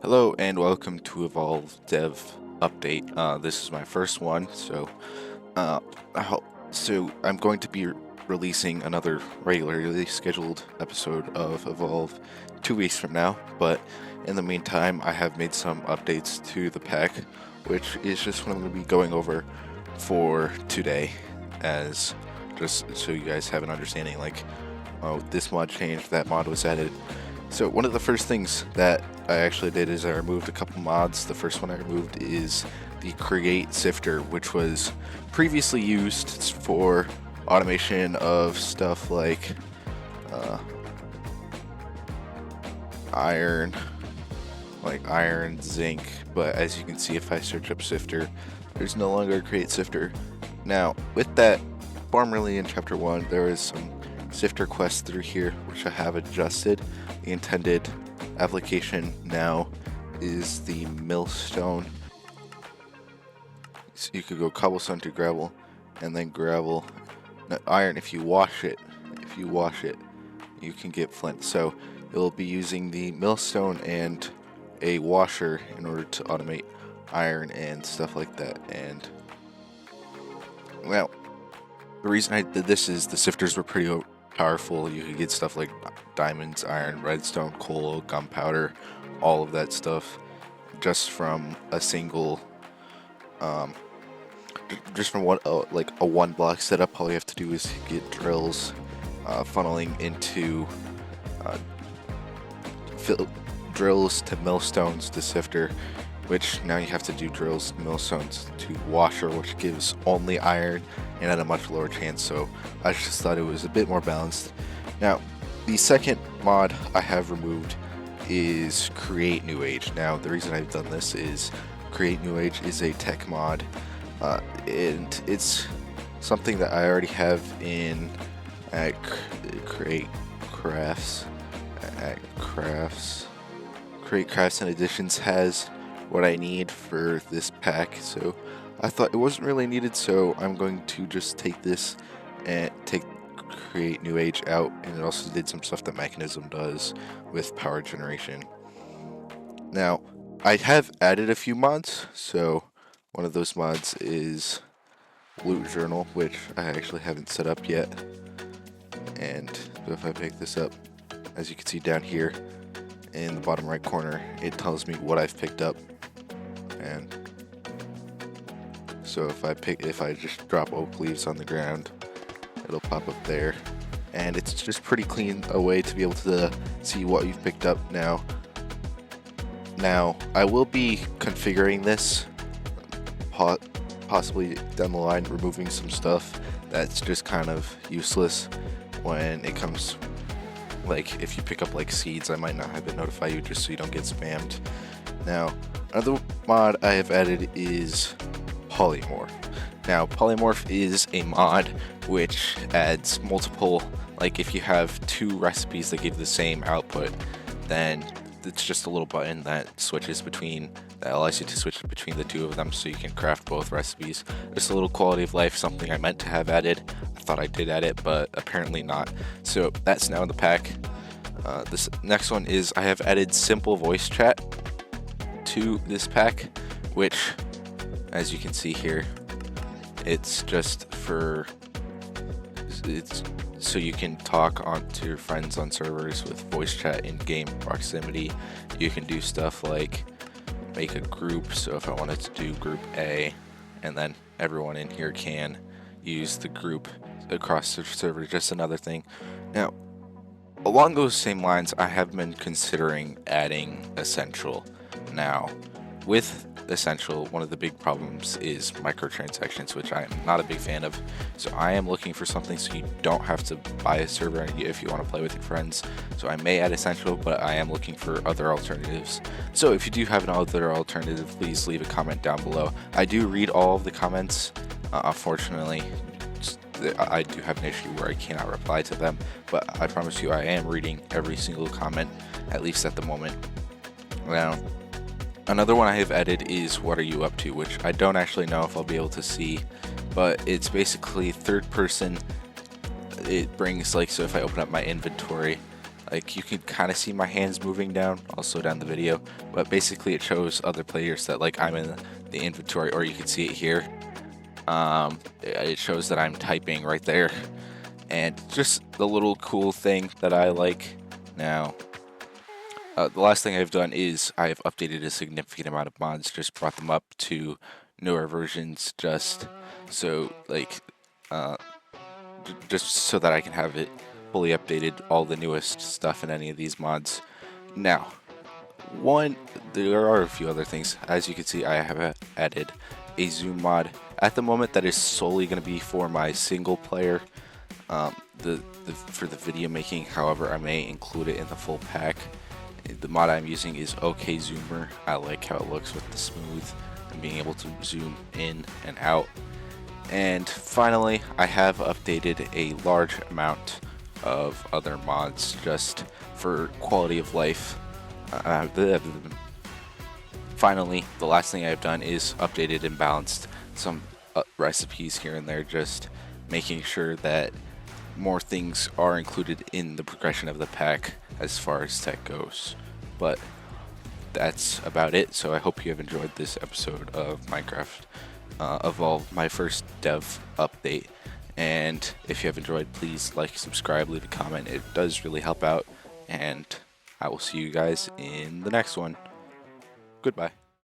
Hello and welcome to Evolve Dev Update. This is my first one, so uh, I'm going to be releasing another regularly scheduled episode of Evolve 2 weeks from now. But in the meantime, I have made some updates to the pack, which is just what I'm going to be going over for today, as just so you guys have an understanding. Like, oh, this mod changed, that mod was added. So one of the first things that I actually did is I removed a couple mods. The first one I removed is the Create Sifter, which was previously used for automation of stuff like iron, zinc. But as you can see, if I search up Sifter, there's no longer a Create Sifter. Now, with that, formerly in Chapter 1, there was some Sifter quests through here, which I have adjusted. The intended application now is the millstone. So you could go cobblestone to gravel, and then gravel, iron. If you wash it, you can get flint. So you'll be using the millstone and a washer in order to automate iron and stuff like that. And well, the reason I did this is the sifters were pretty powerful. You could get stuff like diamonds, iron, redstone, coal, gunpowder, all of that stuff just from a single just from one like a one block setup. All you have to do is get drills funneling into drills to millstones to sifter, which now you have to do drills to millstones to washer, which gives only iron and at a much lower chance. So I just thought it was a bit more balanced. Now, the second mod I have removed is Create New Age. Now, the reason I've done this is Create New Age is a tech mod, and it's something that I already have in Create Crafts. Create Crafts and Additions has what I need for this pack, so I thought it wasn't really needed, so I'm going to just take this and take Create New Age out, and it also did some stuff that Mekanism does with power generation. Now, I have added a few mods, so one of those mods is Loot Journal, which I actually haven't set up yet. And if I pick this up, as you can see down here in the bottom right corner, it tells me what I've picked up. And so if I just drop oak leaves on the ground, it'll pop up there, and it's just pretty clean a way to be able to see what you've picked up. Now I will be configuring this possibly down the line, removing some stuff that's just kind of useless when it comes, like if you pick up like seeds, I might not have it notify you just so you don't get spammed. Now, another mod I have added is Polymorph. Now, Polymorph is a mod which adds multiple, like if you have two recipes that give the same output, then it's just a little button that allows you to switch between the two of them so you can craft both recipes. Just a little quality of life, something I meant to have added. I thought I did add it, but apparently not. So that's now in the pack. This next one is I have added simple voice chat to this pack, which, as you can see here, it's so you can talk to your friends on servers with voice chat in game proximity. You can do stuff like make a group, so if I wanted to do group A, and then everyone in here can use the group across the server, just another thing. Now, along those same lines, I have been considering adding Essential. Now, with Essential, one of the big problems is microtransactions, which I am not a big fan of. So I am looking for something so you don't have to buy a server if you want to play with your friends. So I may add Essential, but I am looking for other alternatives. So if you do have an other alternative, please leave a comment down below. I do read all of the comments. Unfortunately, I do have an issue where I cannot reply to them, but I promise you I am reading every single comment, at least at the moment. Now, another one I have added is What Are You Up To, which I don't actually know if I'll be able to see, but it's basically third person. It brings, like, so if I open up my inventory, Like, you can kind of see my hands moving down. I'll slow down the video, but basically it shows other players that like I'm in the inventory, or you can see it here. It shows that I'm typing right there, and just the little cool thing that I like. Now, the last thing I've done is I've updated a significant amount of mods, just brought them up to newer versions, just so like just so that I can have it fully updated, all the newest stuff in any of these mods. Now, there are a few other things. As you can see, I have added a zoom mod. At the moment, that is solely going to be for my single player, for the video making. However, I may include it in the full pack. The mod I'm using is OK Zoomer. I like how it looks with the smooth and being able to zoom in and out. And finally, I have updated a large amount of other mods just for quality of life. Finally, the last thing I've done is updated and balanced some recipes here and there, just making sure that more things are included in the progression of the pack as far as tech goes. But that's about it. So I hope you have enjoyed this episode of Minecraft Evolve, my first dev update. And if you have enjoyed, please like, subscribe, leave a comment. It does really help out. And I will see you guys in the next one. Goodbye.